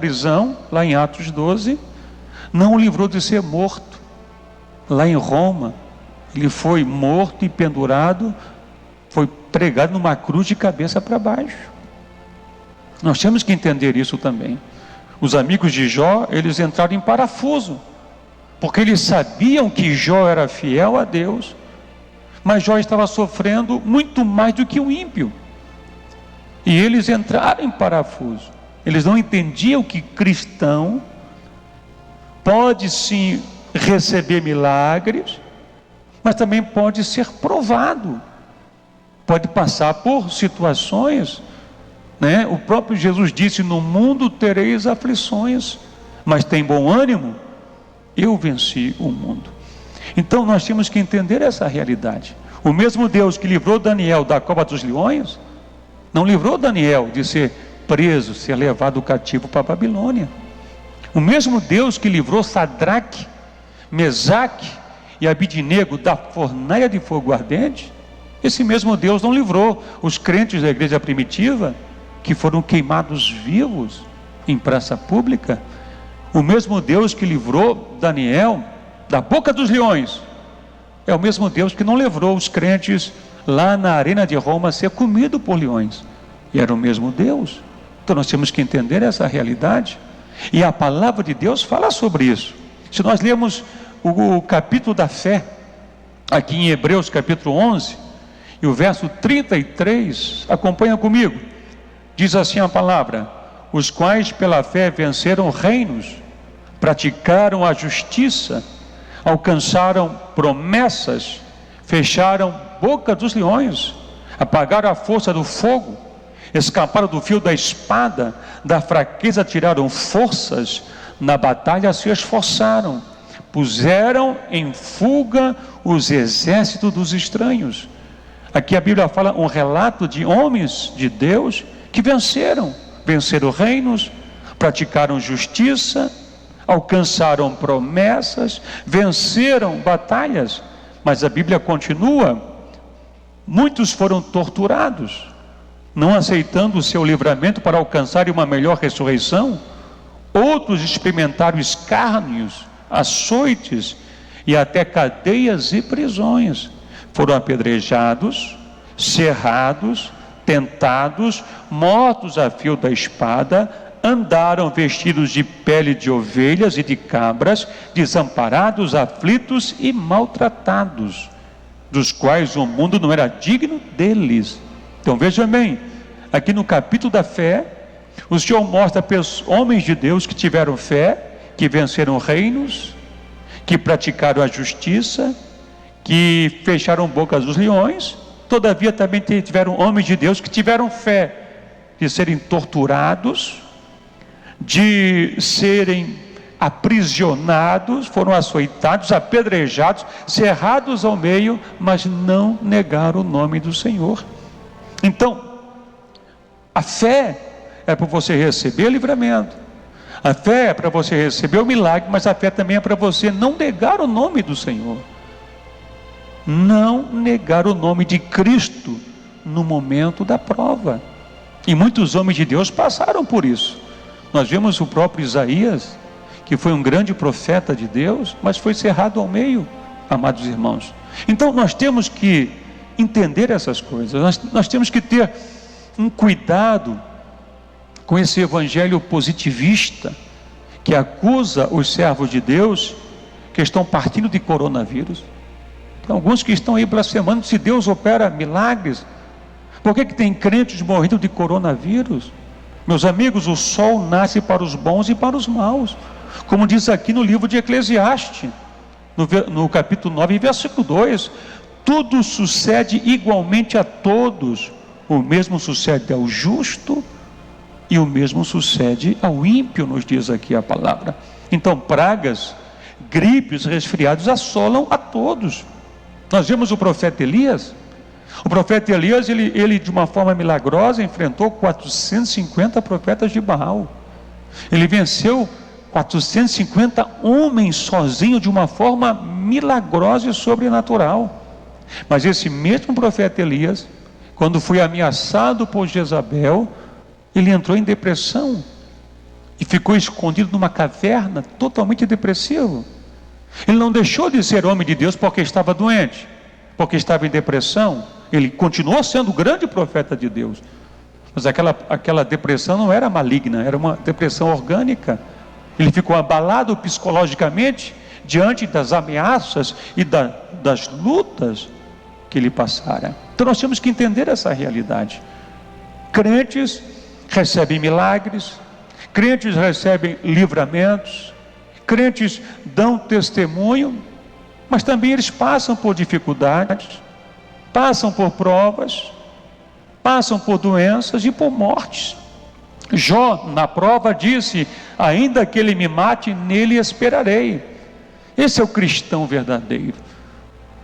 prisão, lá em Atos 12, não o livrou de ser morto. Lá em Roma, ele foi morto e pendurado, foi pregado numa cruz de cabeça para baixo. Nós temos que entender isso também. Os amigos de Jó, eles entraram em parafuso, porque eles sabiam que Jó era fiel a Deus, mas Jó estava sofrendo muito mais do que o ímpio, e eles entraram em parafuso. Eles não entendiam que cristão pode sim receber milagres, mas também pode ser provado, pode passar por situações, né? O próprio Jesus disse: no mundo tereis aflições, mas tem bom ânimo, eu venci o mundo. Então nós temos que entender essa realidade. O mesmo Deus que livrou Daniel da cova dos leões, não livrou Daniel de ser preso, ser levado cativo para a Babilônia. O mesmo Deus que livrou Sadraque, Mesaque e Abidnego da fornalha de fogo ardente, esse mesmo Deus não livrou os crentes da igreja primitiva, que foram queimados vivos em praça pública. O mesmo Deus que livrou Daniel da boca dos leões é o mesmo Deus que não livrou os crentes lá na arena de Roma a ser comido por leões. E era o mesmo Deus. Então nós temos que entender essa realidade, e a palavra de Deus fala sobre isso. Se nós lermos o capítulo da fé, aqui em Hebreus capítulo 11, e o verso 33, acompanha comigo, diz assim a palavra: os quais pela fé venceram reinos, praticaram a justiça, alcançaram promessas, fecharam boca dos leões, apagaram a força do fogo, escaparam do fio da espada, da fraqueza tiraram forças, na batalha se esforçaram, puseram em fuga os exércitos dos estranhos. Aqui a Bíblia fala um relato de homens de Deus que venceram reinos, praticaram justiça, alcançaram promessas, venceram batalhas. Mas a Bíblia continua: muitos foram torturados, não aceitando o seu livramento para alcançarem uma melhor ressurreição. Outros experimentaram escárnios, açoites e até cadeias e prisões. Foram apedrejados, cerrados, tentados, mortos a fio da espada, andaram vestidos de pele de ovelhas e de cabras, desamparados, aflitos e maltratados, dos quais o mundo não era digno deles. Então veja bem, aqui no capítulo da fé, o Senhor mostra homens de Deus que tiveram fé, que venceram reinos, que praticaram a justiça, que fecharam bocas dos leões. Todavia também tiveram homens de Deus que tiveram fé de serem torturados, de serem aprisionados, foram açoitados, apedrejados, cerrados ao meio, mas não negaram o nome do Senhor. Então, a fé é para você receber livramento, a fé é para você receber o milagre, mas a fé também é para você não negar o nome do Senhor, não negar o nome de Cristo no momento da prova. E muitos homens de Deus passaram por isso. Nós vemos o próprio Isaías, que foi um grande profeta de Deus, mas foi cerrado ao meio, amados irmãos. Então nós temos que entender essas coisas, nós temos que ter um cuidado com esse evangelho positivista, que acusa os servos de Deus que estão partindo de coronavírus. Tem alguns que estão aí blasfemando se Deus opera milagres. Por que tem crentes morrendo de coronavírus? Meus amigos, o sol nasce para os bons e para os maus, como diz aqui no livro de Eclesiastes, no capítulo 9, versículo 2, tudo sucede igualmente a todos, o mesmo sucede ao justo e o mesmo sucede ao ímpio, nos diz aqui a palavra. Então pragas, gripes, resfriados assolam a todos. Nós vemos o profeta Elias. O profeta Elias, ele de uma forma milagrosa enfrentou 450 profetas de Baal. Ele venceu 450 homens sozinho de uma forma milagrosa e sobrenatural. Mas esse mesmo profeta Elias, quando foi ameaçado por Jezabel, ele entrou em depressão. e ficou escondido numa caverna, totalmente depressivo. Ele não deixou de ser homem de Deus porque estava doente, porque estava em depressão. Ele continuou sendo o grande profeta de Deus, mas aquela depressão não era maligna, era uma depressão orgânica. Ele ficou abalado psicologicamente diante das ameaças e das lutas que ele passara. Então nós temos que entender essa realidade. Crentes recebem milagres, crentes recebem livramentos, crentes dão testemunho, mas também eles passam por dificuldades, passam por provas, passam por doenças e por mortes. Jó, na prova, disse: ainda que ele me mate, nele esperarei. Esse é o cristão verdadeiro.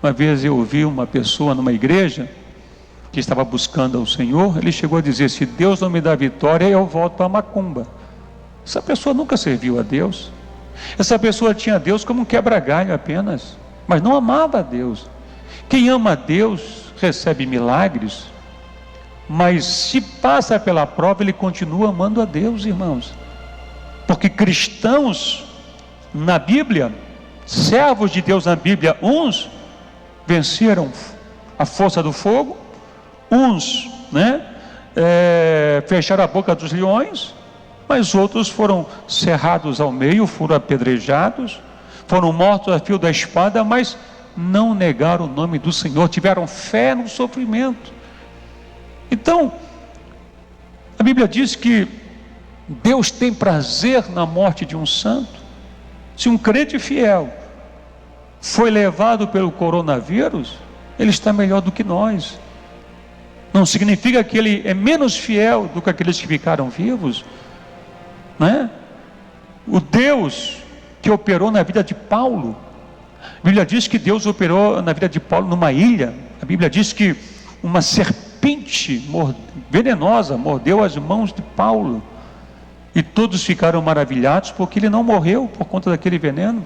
Uma vez eu ouvi uma pessoa numa igreja que estava buscando ao Senhor. Ele chegou a dizer: se Deus não me dá vitória, eu volto para a macumba. Essa pessoa nunca serviu a Deus. Essa pessoa tinha Deus como um quebra-galho apenas, mas não amava a Deus. Quem ama a Deus recebe milagres, mas se passa pela prova, ele continua amando a Deus, irmãos. Porque cristãos na Bíblia, servos de Deus na Bíblia, uns venceram a força do fogo, uns fecharam a boca dos leões, mas outros foram cerrados ao meio, foram apedrejados, foram mortos a fio da espada, mas não negaram o nome do Senhor, tiveram fé no sofrimento. Então, a Bíblia diz que Deus tem prazer na morte de um santo. Se um crente fiel foi levado pelo coronavírus, ele está melhor do que nós. Não significa que ele é menos fiel do que aqueles que ficaram vivos, né? O Deus que operou na vida de Paulo, a Bíblia diz que Deus operou na vida de Paulo numa ilha. A Bíblia diz que uma serpente venenosa mordeu as mãos de Paulo, e todos ficaram maravilhados porque ele não morreu por conta daquele veneno.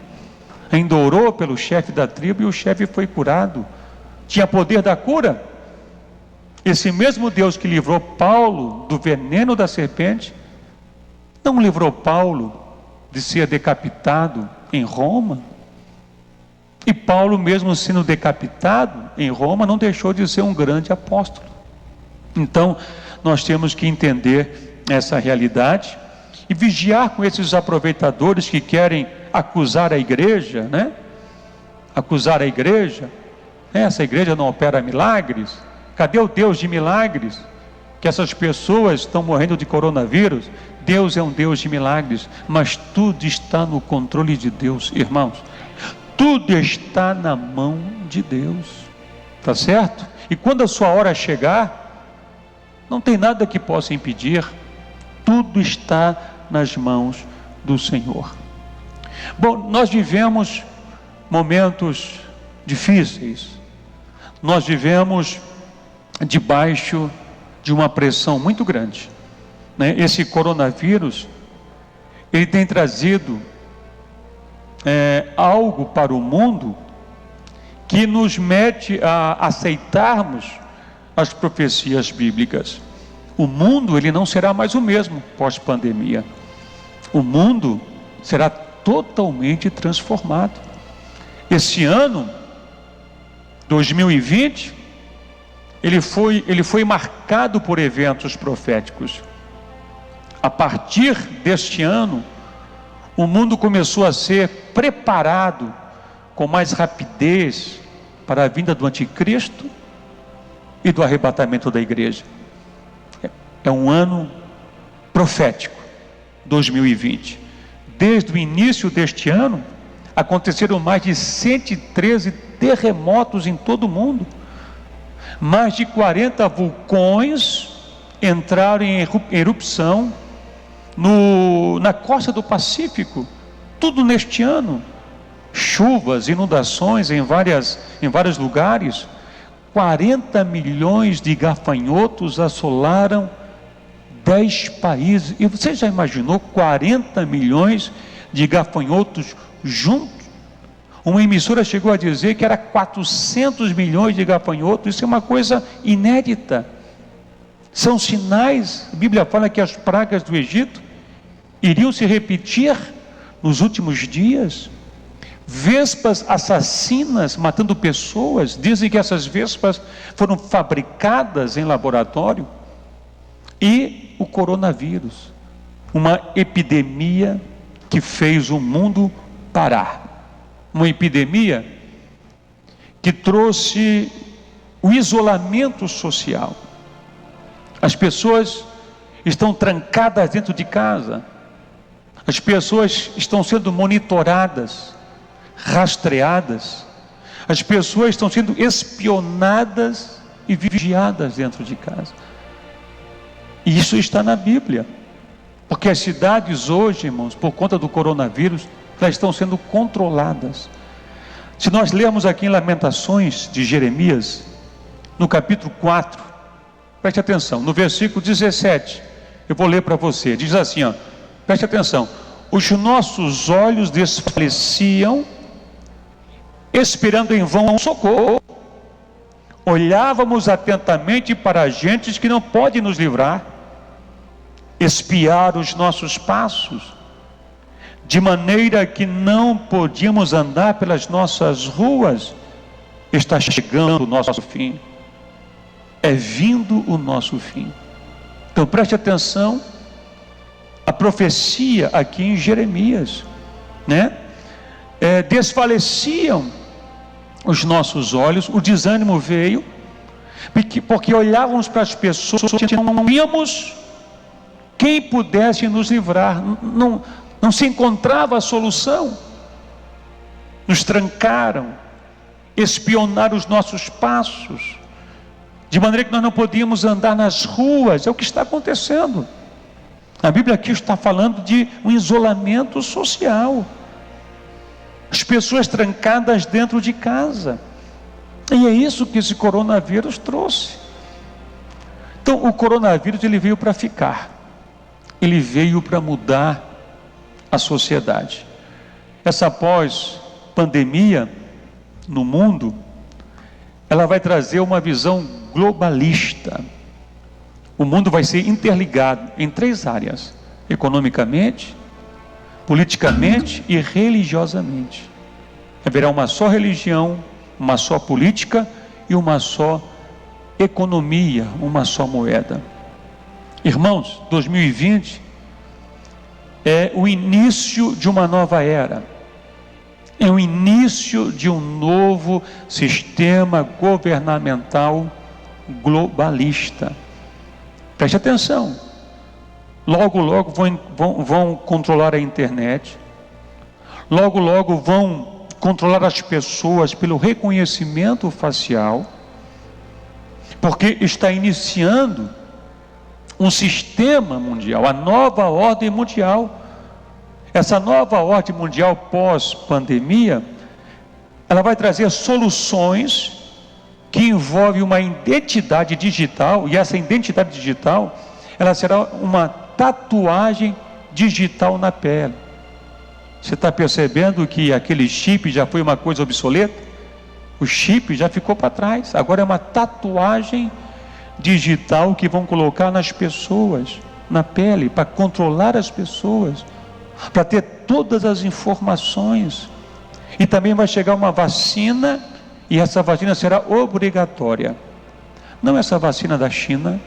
Ainda orou pelo chefe da tribo e o chefe foi curado. Tinha poder da cura. Esse mesmo Deus que livrou Paulo do veneno da serpente, não livrou Paulo de ser decapitado em Roma. E Paulo, mesmo sendo decapitado em Roma, não deixou de ser um grande apóstolo. Então, nós temos que entender essa realidade e vigiar com esses aproveitadores que querem acusar a igreja, acusar a igreja. Essa igreja não opera milagres. Cadê o Deus de milagres? Que essas pessoas estão morrendo de coronavírus. Deus é um Deus de milagres, mas tudo está no controle de Deus, irmãos. Tudo está na mão de Deus, tá certo? E quando a sua hora chegar, não tem nada que possa impedir. Tudo está nas mãos do Senhor. Bom, nós vivemos momentos difíceis. Nós vivemos debaixo de uma pressão muito grande, Esse coronavírus, ele tem trazido algo para o mundo que nos mete a aceitarmos as profecias bíblicas. O mundo, ele não será mais o mesmo pós-pandemia. O mundo será totalmente transformado. Esse ano 2020, ele foi marcado por eventos proféticos. A partir deste ano, o mundo começou a ser preparado com mais rapidez para a vinda do anticristo e do arrebatamento da igreja. É um ano profético, 2020. Desde o início deste ano, aconteceram mais de 113 terremotos em todo o mundo. Mais de 40 vulcões entraram em erupção na costa do Pacífico, tudo neste ano. Chuvas, inundações em vários lugares. 40 milhões de gafanhotos assolaram 10 países. E você já imaginou 40 milhões de gafanhotos juntos? Uma emissora chegou a dizer que era 400 milhões de gafanhotos. Isso é uma coisa inédita. São sinais. A Bíblia fala que as pragas do Egito iriam se repetir nos últimos dias. Vespas assassinas matando pessoas. Dizem que essas vespas foram fabricadas em laboratório. E o coronavírus, uma epidemia que fez o mundo parar. Uma epidemia que trouxe o isolamento social. As pessoas estão trancadas dentro de casa. As pessoas estão sendo monitoradas, rastreadas. As pessoas estão sendo espionadas e vigiadas dentro de casa. E isso está na Bíblia. Porque as cidades hoje, irmãos, por conta do coronavírus, elas estão sendo controladas. Se nós lermos aqui em Lamentações de Jeremias, no capítulo 4, preste atenção, no versículo 17, eu vou ler para você, diz assim, ó, preste atenção: os nossos olhos desfaleciam, esperando em vão socorro, olhávamos atentamente para gentes que não podem nos livrar, espiar os nossos passos, de maneira que não podíamos andar pelas nossas ruas. Está chegando o nosso fim, é vindo o nosso fim. Então preste atenção, a profecia aqui em Jeremias, né? Desfaleciam os nossos olhos, o desânimo veio, porque olhávamos para as pessoas e não víamos quem pudesse nos livrar. Não se encontrava a solução. Nos trancaram, espionaram os nossos passos, de maneira que nós não podíamos andar nas ruas. É o que está acontecendo. A Bíblia aqui está falando de um isolamento social. As pessoas trancadas dentro de casa. E é isso que esse coronavírus trouxe. Então o coronavírus, ele veio para ficar. Ele veio para mudar a sociedade. Essa pós-pandemia no mundo, ela vai trazer uma visão globalista. O mundo vai ser interligado em 3 áreas: economicamente, politicamente e religiosamente. Haverá uma só religião, uma só política e uma só economia, uma só moeda. Irmãos, 2020 é o início de uma nova era. É o início de um novo sistema governamental globalista. Preste atenção. Logo, logo vão controlar a internet. Logo, logo vão controlar as pessoas pelo reconhecimento facial. Porque está iniciando um sistema mundial, a nova ordem mundial. Essa nova ordem mundial pós-pandemia, ela vai trazer soluções que envolvem uma identidade digital, e essa identidade digital, ela será uma tatuagem digital na pele. Você está percebendo que aquele chip já foi uma coisa obsoleta? O chip já ficou para trás, agora é uma tatuagem digital que vão colocar nas pessoas, na pele, para controlar as pessoas, para ter todas as informações. E também vai chegar uma vacina, e essa vacina será obrigatória. Não essa vacina da China.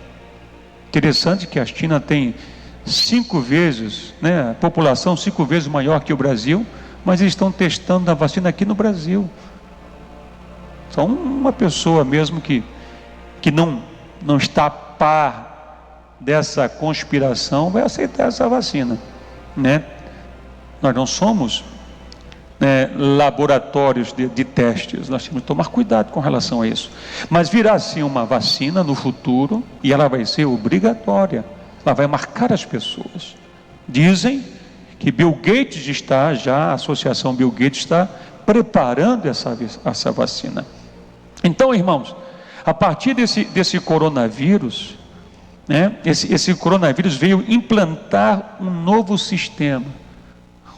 Interessante que a China tem 5 vezes, né, a população 5 vezes maior que o Brasil, mas eles estão testando a vacina aqui no Brasil. Só uma pessoa mesmo que não está a par dessa conspiração vai aceitar essa vacina, né? Nós não somos laboratórios de testes, nós temos que tomar cuidado com relação a isso. Mas virá sim uma vacina no futuro, e ela vai ser obrigatória, ela vai marcar as pessoas. Dizem que Bill Gates está já, a associação Bill Gates está preparando essa vacina. Então, irmãos, a partir desse coronavírus, né, esse coronavírus veio implantar um novo sistema,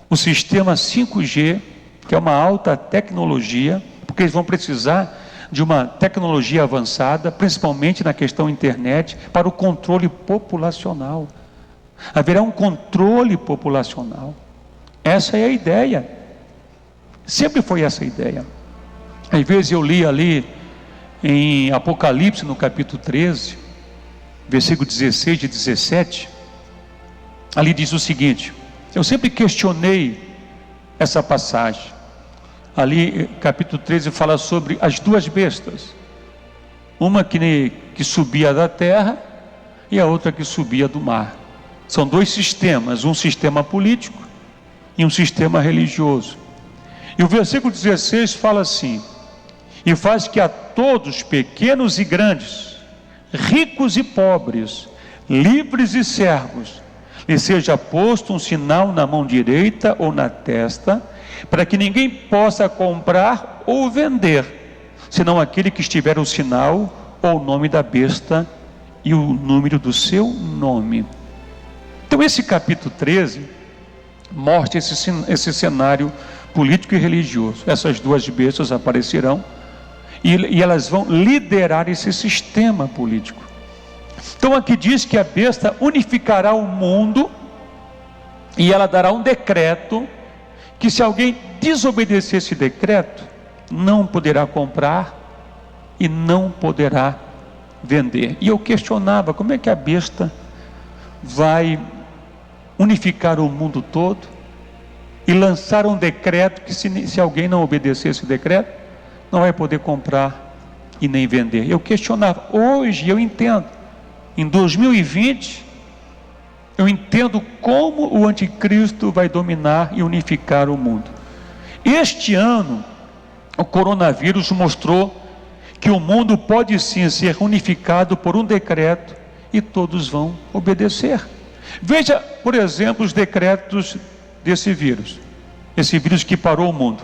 o sistema 5G, que é uma alta tecnologia, porque eles vão precisar de uma tecnologia avançada, principalmente na questão internet, para o controle populacional. Haverá um controle populacional. Essa é a ideia. Sempre foi essa a ideia. Às vezes eu li ali em Apocalipse, no capítulo 13, versículo 16 e 17, ali diz o seguinte, eu sempre questionei essa passagem. Ali, capítulo 13, fala sobre as duas bestas. Uma que subia da terra e a outra que subia do mar. São dois sistemas, um sistema político e um sistema religioso. E o versículo 16 fala assim: e faz que a todos, pequenos e grandes, ricos e pobres, livres e servos, lhe seja posto um sinal na mão direita ou na testa, para que ninguém possa comprar ou vender, senão aquele que estiver o sinal ou o nome da besta e o número do seu nome. Então esse capítulo 13 mostra esse cenário político e religioso. Essas duas bestas aparecerão e elas vão liderar esse sistema político. Então aqui diz que a besta unificará o mundo e ela dará um decreto que, se alguém desobedecer esse decreto, não poderá comprar e não poderá vender. E eu questionava, como é que a besta vai unificar o mundo todo e lançar um decreto que, se alguém não obedecer esse decreto, não vai poder comprar e nem vender. Eu questionava. Hoje eu entendo, em 2020, eu entendo como o anticristo vai dominar e unificar o mundo. Este ano, o coronavírus mostrou que o mundo pode sim ser unificado por um decreto e todos vão obedecer. Veja, por exemplo, os decretos desse vírus. Esse vírus que parou o mundo.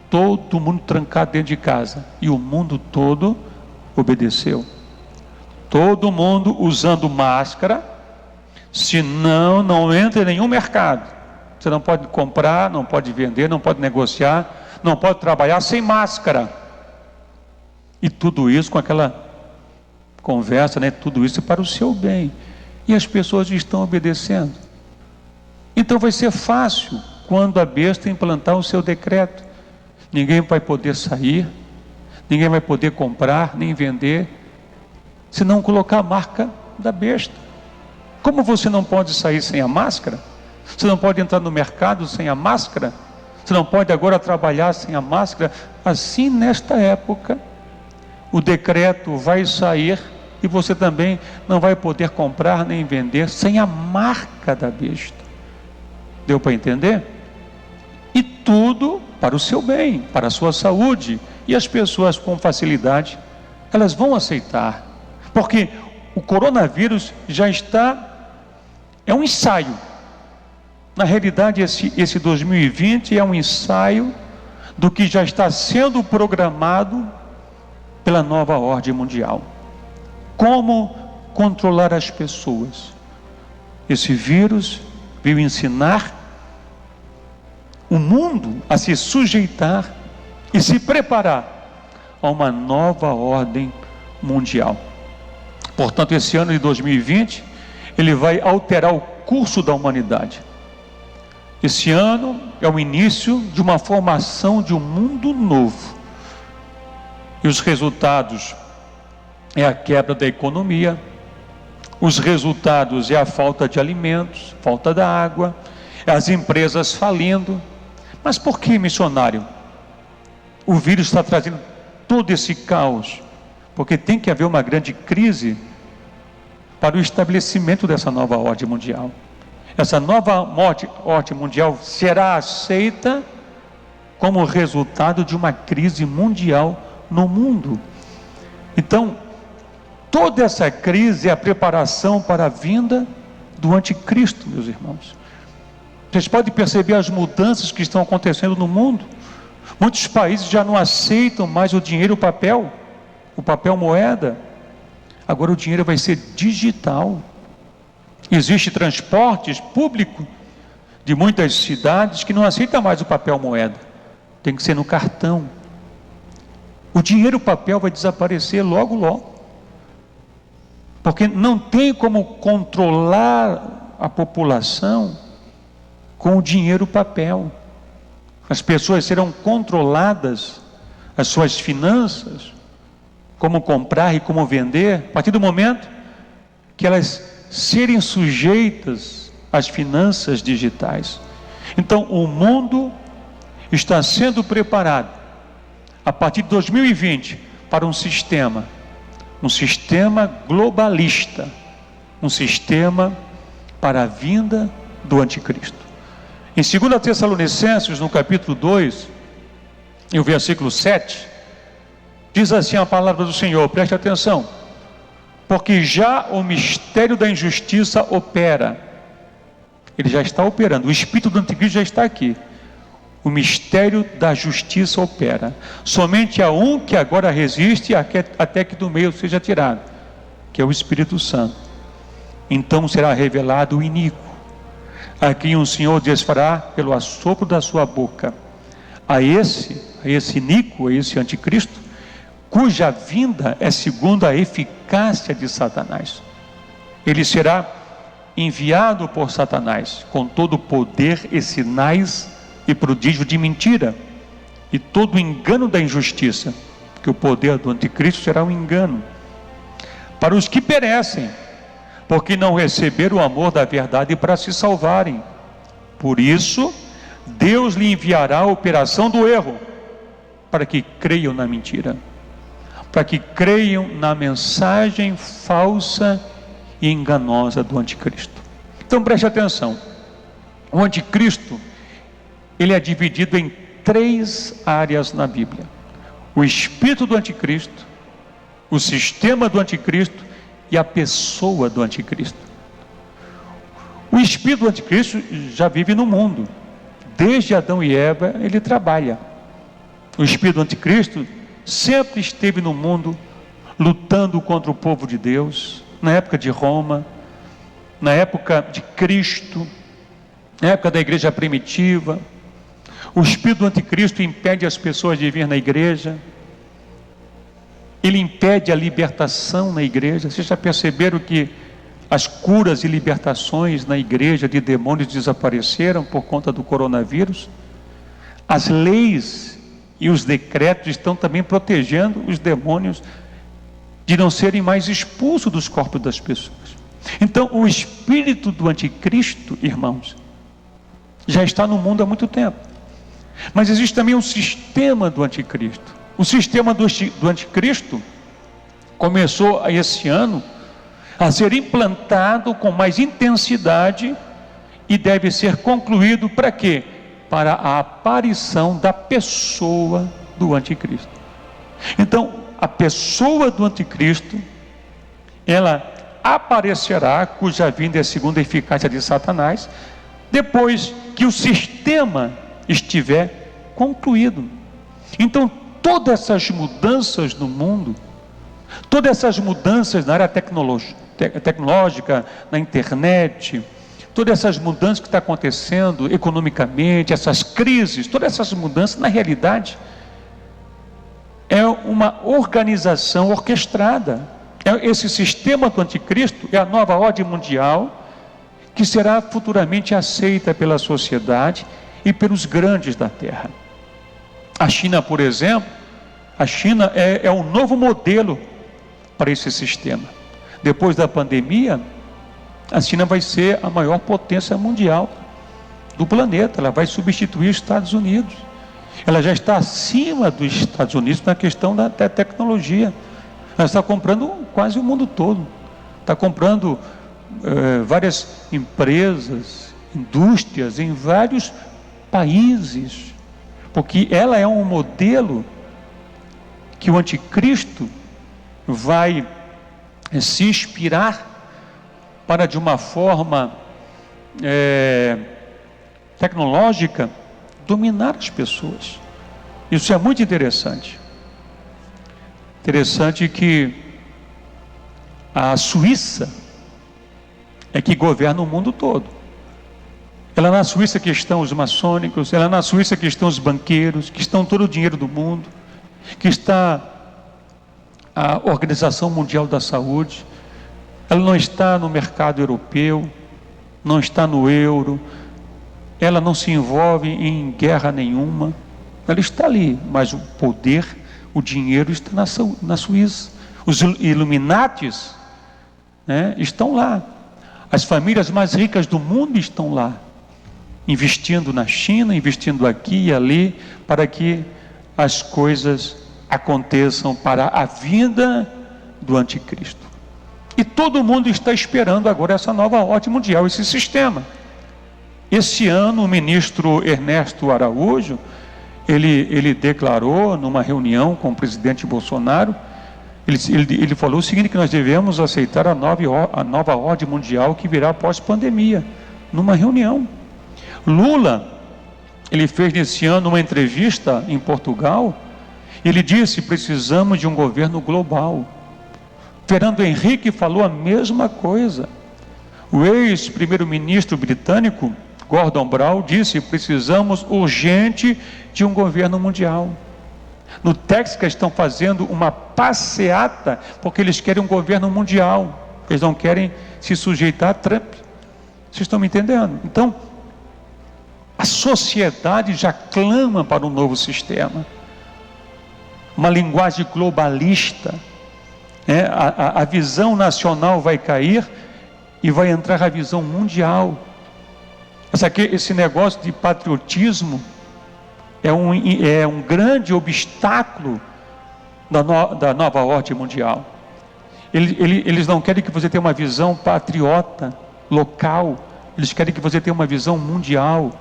Todo mundo trancado dentro de casa. E o mundo todo obedeceu. Todo mundo usando máscara. Senão não entra em nenhum mercado. Você não pode comprar, não pode vender, não pode negociar, não pode trabalhar sem máscara. E tudo isso com aquela conversa, tudo isso para o seu bem. E as pessoas estão obedecendo. Então vai ser fácil quando a besta implantar o seu decreto. Ninguém vai poder sair, ninguém vai poder comprar, nem vender, se não colocar a marca da besta. Como você não pode sair sem a máscara? Você não pode entrar no mercado sem a máscara? Você não pode agora trabalhar sem a máscara? Assim, nesta época, o decreto vai sair e você também não vai poder comprar nem vender sem a marca da besta. Deu para entender? E tudo para o seu bem, para a sua saúde. E as pessoas com facilidade, elas vão aceitar. Porque o coronavírus já está... É um ensaio. Na realidade, esse 2020 é um ensaio do que já está sendo programado pela nova ordem mundial. Como controlar as pessoas? Esse vírus veio ensinar o mundo a se sujeitar e se preparar a uma nova ordem mundial. Portanto, esse ano de 2020, ele vai alterar o curso da humanidade. Esse ano é o início de uma formação de um mundo novo. E os resultados é a quebra da economia, os resultados é a falta de alimentos, falta da água, as empresas falindo. Mas por que, missionário? O vírus está trazendo todo esse caos, porque tem que haver uma grande crise para o estabelecimento dessa nova ordem mundial. Essa nova ordem mundial será aceita como resultado de uma crise mundial no mundo. Então, toda essa crise é a preparação para a vinda do anticristo, meus irmãos. Vocês podem perceber as mudanças que estão acontecendo no mundo. Muitos países já não aceitam mais o dinheiro o papel moeda. Agora o dinheiro vai ser digital. Existe transportes públicos de muitas cidades que não aceitam mais o papel moeda. Tem que ser no cartão. O dinheiro papel vai desaparecer logo, logo. Porque não tem como controlar a população com o dinheiro papel. As pessoas serão controladas, as suas finanças, como comprar e como vender, a partir do momento que elas serem sujeitas às finanças digitais. Então, o mundo está sendo preparado, a partir de 2020, para um sistema globalista, um sistema para a vinda do anticristo. Em 2 Tessalonicenses, no capítulo 2, e o versículo 7, diz assim a palavra do Senhor, preste atenção: porque já o mistério da injustiça opera. Ele já está operando, o espírito do anticristo já está aqui. O mistério da justiça opera. Somente há um que agora resiste até que do meio seja tirado, que é o Espírito Santo. Então será revelado o iníquo, a quem o Senhor desfará pelo assopro da sua boca. A esse iníquo, a esse anticristo, cuja vinda é segundo a eficácia de Satanás. Ele será enviado por Satanás com todo o poder e sinais e prodígio de mentira e todo o engano da injustiça, porque o poder do anticristo será um engano para os que perecem, porque não receberam o amor da verdade para se salvarem. Por isso Deus lhe enviará a operação do erro, para que creiam na mentira, para que creiam na mensagem falsa e enganosa do anticristo. Então preste atenção, o anticristo, ele é dividido em 3 áreas na Bíblia: o espírito do anticristo, o sistema do anticristo e a pessoa do anticristo. O espírito do anticristo já vive no mundo, desde Adão e Eva ele trabalha. O espírito do anticristo sempre esteve no mundo, lutando contra o povo de Deus, na época de Roma, na época de Cristo, na época da igreja primitiva. O espírito do anticristo impede as pessoas de vir na igreja, ele impede a libertação na igreja. Vocês já perceberam que as curas e libertações na igreja de demônios desapareceram por conta do coronavírus? As leis e os decretos estão também protegendo os demônios de não serem mais expulsos dos corpos das pessoas. Então, o espírito do anticristo, irmãos, já está no mundo há muito tempo. Mas existe também um sistema do anticristo. O sistema do anticristo começou esse ano a ser implantado com mais intensidade e deve ser concluído para quê? Para a aparição da pessoa do anticristo. Então, a pessoa do anticristo, ela aparecerá, cuja vinda é segundo a eficácia de Satanás, depois que o sistema estiver concluído. Então, todas essas mudanças no mundo, todas essas mudanças na área tecnológica, na internet, todas essas mudanças que estão acontecendo economicamente, essas crises, todas essas mudanças, na realidade, é uma organização orquestrada. Esse sistema do anticristo é a nova ordem mundial, que será futuramente aceita pela sociedade e pelos grandes da terra. A China, por exemplo, a China é um novo modelo para esse sistema. Depois da pandemia, a China vai ser a maior potência mundial do planeta. Ela vai substituir os Estados Unidos. Ela já está acima dos Estados Unidos na questão da tecnologia. Ela está comprando quase o mundo todo. Está comprando várias empresas, indústrias em vários países, porque ela é um modelo que o anticristo vai se inspirar para, de uma forma tecnológica, dominar as pessoas. Isso é muito interessante. Interessante que a Suíça é que governa o mundo todo. Ela na Suíça que estão os maçônicos, ela na Suíça que estão os banqueiros, que estão todo o dinheiro do mundo, que está a Organização Mundial da Saúde. Ela não está no mercado europeu, não está no euro, ela não se envolve em guerra nenhuma, ela está ali, mas o poder, o dinheiro está na Suíça. Os Illuminatis, né, estão lá. As famílias mais ricas do mundo estão lá, investindo na China, investindo aqui e ali, para que as coisas aconteçam para a vinda do anticristo. E todo mundo está esperando agora essa nova ordem mundial, esse sistema. Esse ano o ministro Ernesto Araújo, ele declarou numa reunião com o presidente Bolsonaro, ele falou o seguinte, que nós devemos aceitar a nova ordem mundial que virá após pandemia, numa reunião. Lula, ele fez nesse ano uma entrevista em Portugal, ele disse, precisamos de um governo global. Fernando Henrique falou a mesma coisa. O ex-primeiro-ministro britânico, Gordon Brown, disse, precisamos urgente de um governo mundial. No Texas estão fazendo uma passeata, porque eles querem um governo mundial, eles não querem se sujeitar a Trump. Vocês estão me entendendo? Então, a sociedade já clama para um novo sistema, uma linguagem globalista, a visão nacional vai cair e vai entrar a visão mundial. Esse negócio de patriotismo é um grande obstáculo da nova ordem mundial. Eles não querem que você tenha uma visão patriota, local, eles querem que você tenha uma visão mundial.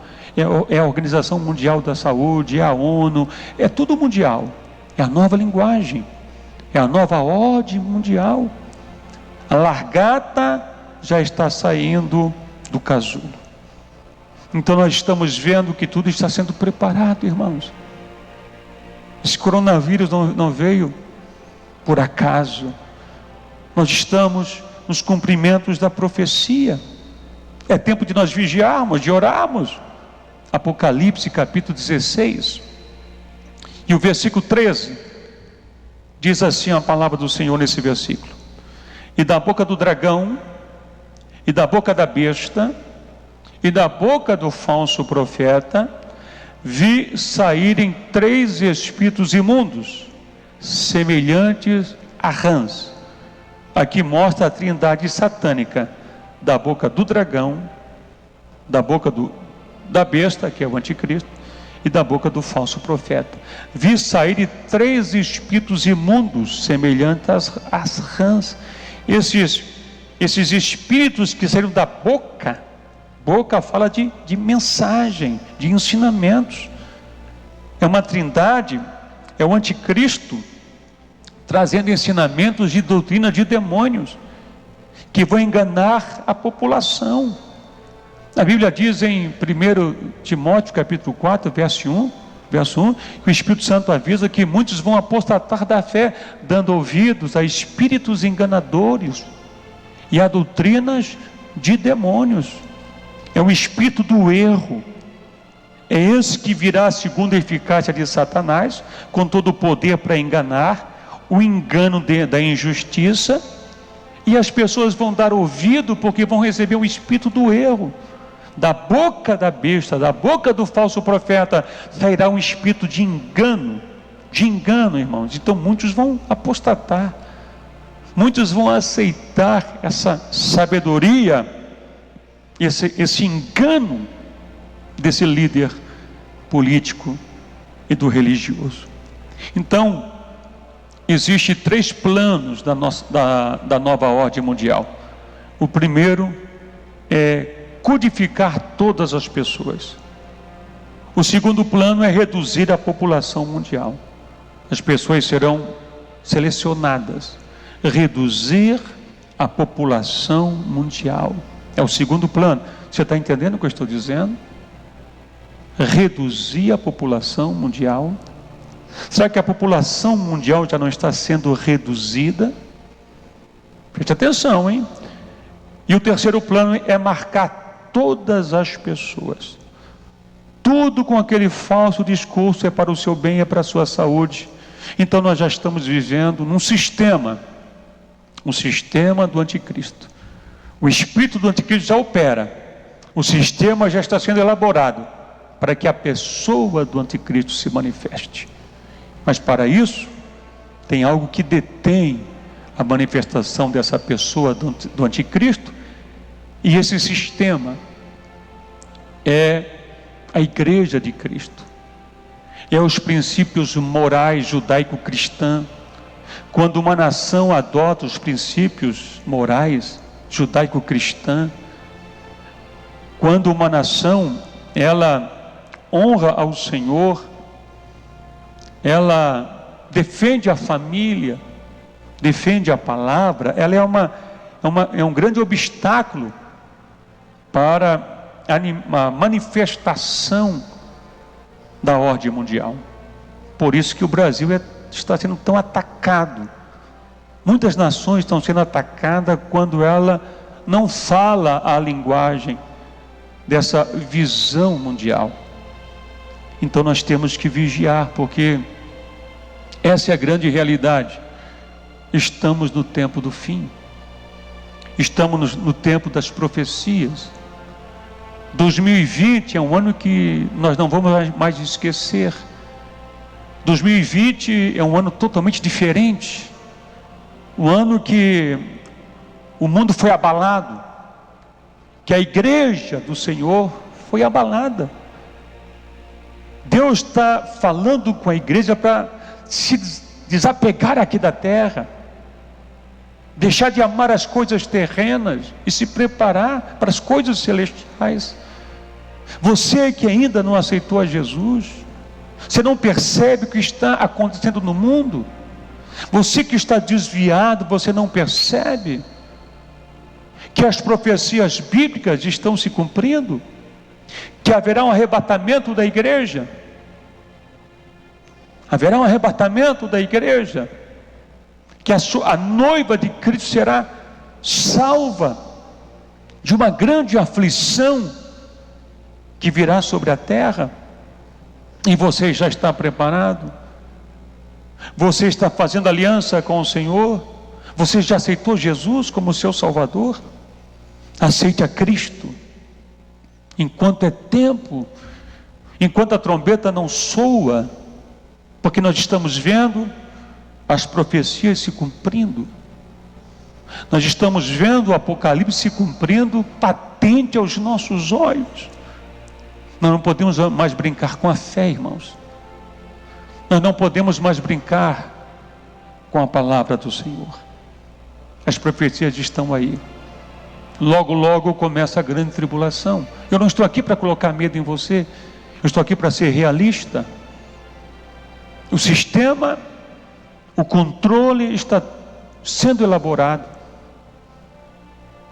É a Organização Mundial da Saúde, é a ONU, é tudo mundial, é a nova linguagem, é a nova ordem mundial. A largata já está saindo do casulo. Então nós estamos vendo que tudo está sendo preparado, irmãos. Esse coronavírus não veio por acaso. Nós estamos nos cumprimentos da profecia. É tempo de nós vigiarmos, de orarmos. Apocalipse capítulo 16. E o versículo 13. Diz assim a palavra do Senhor nesse versículo. E da boca do dragão, e da boca da besta, e da boca do falso profeta, vi saírem 3 espíritos imundos, semelhantes a rãs. Aqui mostra a trindade satânica, da boca do dragão, da boca da besta, que é o anticristo, e da boca do falso profeta. Vi saírem 3 espíritos imundos, semelhantes às rãs. Esses espíritos que saíram da boca fala de mensagem, de ensinamentos. É uma trindade, é o anticristo trazendo ensinamentos de doutrina de demônios que vão enganar a população. A Bíblia diz em 1 Timóteo capítulo 4, verso 1, que o Espírito Santo avisa que muitos vão apostatar da fé, dando ouvidos a espíritos enganadores e a doutrinas de demônios. É o espírito do erro. É esse que virá a segunda eficácia de Satanás, com todo o poder para enganar, o engano da injustiça, e as pessoas vão dar ouvido porque vão receber o espírito do erro. Da boca da besta, da boca do falso profeta, sairá um espírito de engano, irmãos. Então muitos vão apostatar, muitos vão aceitar essa sabedoria, esse engano desse líder político e do religioso. Então, existem 3 planos da nova ordem mundial. O primeiro é codificar todas as pessoas. O segundo plano é reduzir a população mundial. As pessoas serão selecionadas. Reduzir a população mundial. É o segundo plano. Você está entendendo o que eu estou dizendo? Reduzir a população mundial. Será que a população mundial já não está sendo reduzida? Preste atenção, hein? E o terceiro plano é marcar todas as pessoas. Tudo com aquele falso discurso é para o seu bem, é para a sua saúde. Então nós já estamos vivendo num sistema do anticristo. O espírito do anticristo já opera. O sistema já está sendo elaborado para que a pessoa do anticristo se manifeste. Mas para isso, tem algo que detém a manifestação dessa pessoa do anticristo, e esse sistema é a igreja de Cristo, é os princípios morais judaico-cristãs. Quando uma nação adota os princípios morais judaico-cristãs, quando uma nação, ela honra ao Senhor, ela defende a família, defende a palavra, ela é um grande obstáculo para a manifestação da ordem mundial. Por isso que o Brasil está sendo tão atacado. Muitas nações estão sendo atacadas quando ela não fala a linguagem dessa visão mundial. Então nós temos que vigiar, porque essa é a grande realidade. Estamos no tempo do fim, estamos no tempo das profecias. 2020 é um ano que nós não vamos mais esquecer. 2020 é um ano totalmente diferente, um ano que o mundo foi abalado, que a igreja do Senhor foi abalada. Deus está falando com a igreja para se desapegar aqui da terra, deixar de amar as coisas terrenas e se preparar para as coisas celestiais. Você que ainda não aceitou a Jesus, você não percebe o que está acontecendo no mundo? Você que está desviado, você não percebe que as profecias bíblicas estão se cumprindo? Que haverá um arrebatamento da igreja? Haverá um arrebatamento da igreja? Que a noiva de Cristo será salva de uma grande aflição que virá sobre a terra? E você já está preparado? Você está fazendo aliança com o Senhor? Você já aceitou Jesus como seu Salvador? Aceite a Cristo enquanto é tempo, enquanto a trombeta não soa, porque nós estamos vendo as profecias se cumprindo. Nós estamos vendo o Apocalipse se cumprindo patente aos nossos olhos. Nós não podemos mais brincar com a fé, irmãos. Nós não podemos mais brincar com a palavra do Senhor. As profecias estão aí. Logo, logo começa a grande tribulação. Eu não estou aqui para colocar medo em você. Eu estou aqui para ser realista. O sistema, o controle está sendo elaborado.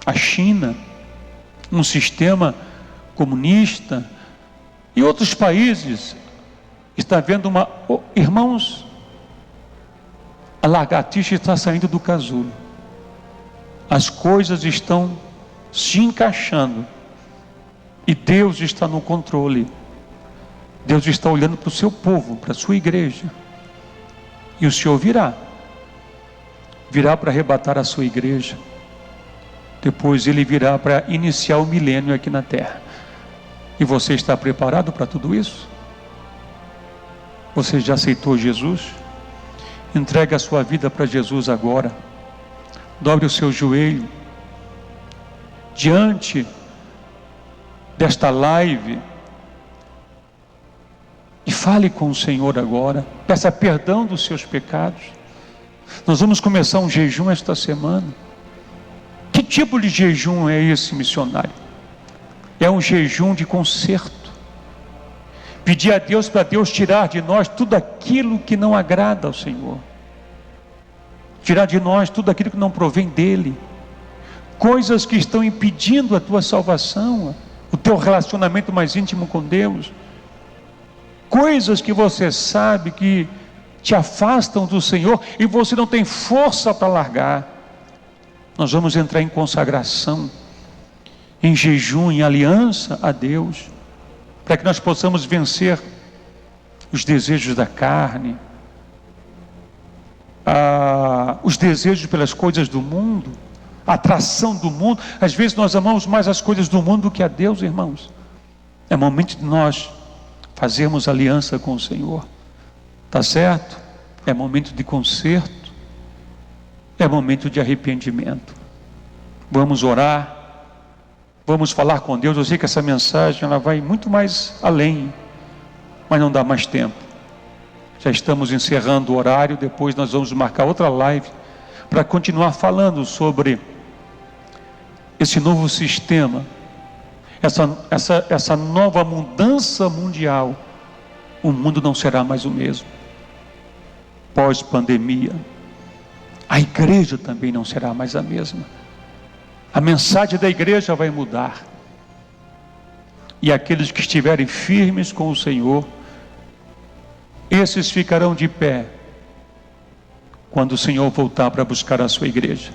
A China, um sistema comunista, e outros países, está vendo irmãos, a lagartixa está saindo do casulo. As coisas estão se encaixando. E Deus está no controle. Deus está olhando para o seu povo, para a sua igreja. E o Senhor virá para arrebatar a sua igreja. Depois Ele virá para iniciar o milênio aqui na terra. E você está preparado para tudo isso? Você já aceitou Jesus? Entregue a sua vida para Jesus agora. Dobre o seu joelho diante desta live e fale com o Senhor agora. Peça perdão dos seus pecados. Nós vamos começar um jejum esta semana. Que tipo de jejum é esse, missionário? É um jejum de conserto. Pedir a Deus para Deus tirar de nós tudo aquilo que não agrada ao Senhor. Tirar de nós tudo aquilo que não provém dEle. Coisas que estão impedindo a tua salvação, o teu relacionamento mais íntimo com Deus. Coisas que você sabe que te afastam do Senhor e você não tem força para largar. Nós vamos entrar em consagração, em jejum, em aliança a Deus, para que nós possamos vencer os desejos da carne, os desejos pelas coisas do mundo, a atração do mundo. Às vezes nós amamos mais as coisas do mundo do que a Deus, irmãos. É momento de nós fazermos aliança com o Senhor. Tá certo? É momento de conserto. É momento de arrependimento. Vamos orar. Vamos falar com Deus. Eu sei que essa mensagem ela vai muito mais além, mas não dá mais tempo. Já estamos encerrando o horário. Depois nós vamos marcar outra live para continuar falando sobre esse novo sistema, essa nova mudança mundial. O mundo não será mais o mesmo. Pós-pandemia, a igreja também não será mais a mesma. A mensagem da igreja vai mudar. E aqueles que estiverem firmes com o Senhor, esses ficarão de pé quando o Senhor voltar para buscar a sua igreja.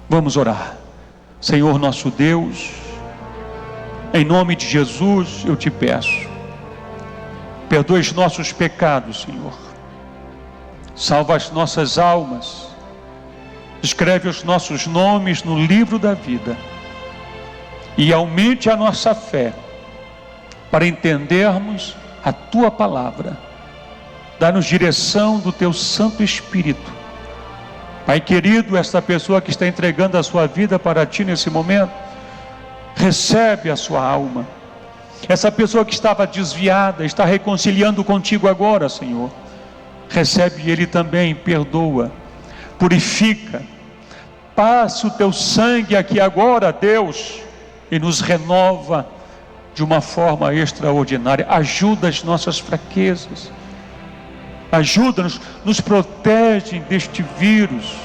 Vamos orar. Senhor nosso Deus, em nome de Jesus eu te peço, perdoa os nossos pecados, Senhor. Salva as nossas almas. Escreve os nossos nomes no livro da vida. E aumente a nossa fé para entendermos a tua palavra. Dá-nos direção do teu Santo Espírito. Pai querido, esta pessoa que está entregando a sua vida para ti nesse momento, recebe a sua alma. Essa pessoa que estava desviada, está reconciliando contigo agora, Senhor. Recebe ele também, perdoa, purifica. Passa o teu sangue aqui agora, Deus, e nos renova de uma forma extraordinária. Ajuda as nossas fraquezas. Ajuda-nos, nos protege deste vírus.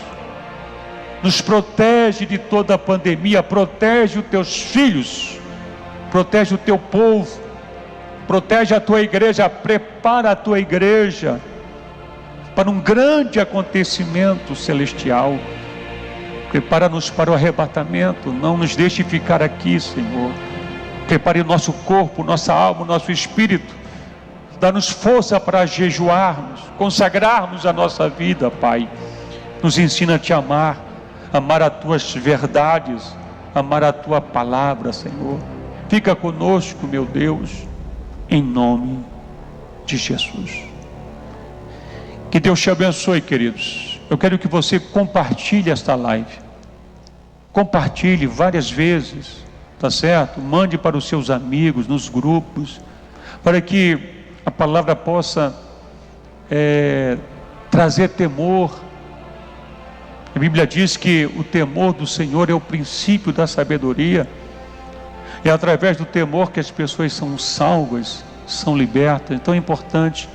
Nos protege de toda a pandemia. Protege os teus filhos. Protege o teu povo. Protege a tua igreja. Prepara a tua igreja para um grande acontecimento celestial. Prepara-nos para o arrebatamento. Não nos deixe ficar aqui, Senhor. Prepare o nosso corpo, nossa alma, nosso espírito. Dá-nos força para jejuarmos, consagrarmos a nossa vida, Pai. Nos ensina a te amar, amar as tuas verdades, amar a tua palavra, Senhor. Fica conosco, meu Deus, em nome de Jesus. Que Deus te abençoe, queridos. Eu quero que você compartilhe esta live. Compartilhe várias vezes, tá certo? Mande para os seus amigos, nos grupos, para que a palavra possa trazer temor. A Bíblia diz que o temor do Senhor é o princípio da sabedoria. É através do temor que as pessoas são salvas, são libertas. Então é importante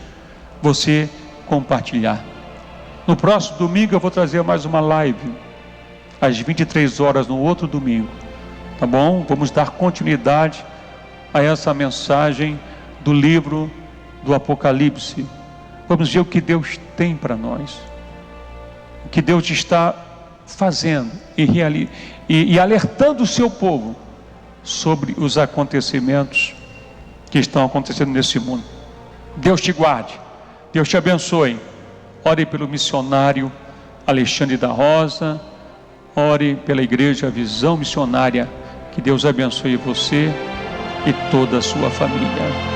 você compartilhar. No próximo domingo eu vou trazer mais uma live, às 23 horas, no outro domingo. Tá bom? Vamos dar continuidade a essa mensagem do livro do Apocalipse. Vamos ver o que Deus tem para nós, o que Deus está fazendo e alertando o seu povo sobre os acontecimentos que estão acontecendo nesse mundo. Deus te guarde, Deus te abençoe. Ore pelo missionário Alexandre da Rosa, ore pela igreja Visão Missionária. Que Deus abençoe você e toda a sua família.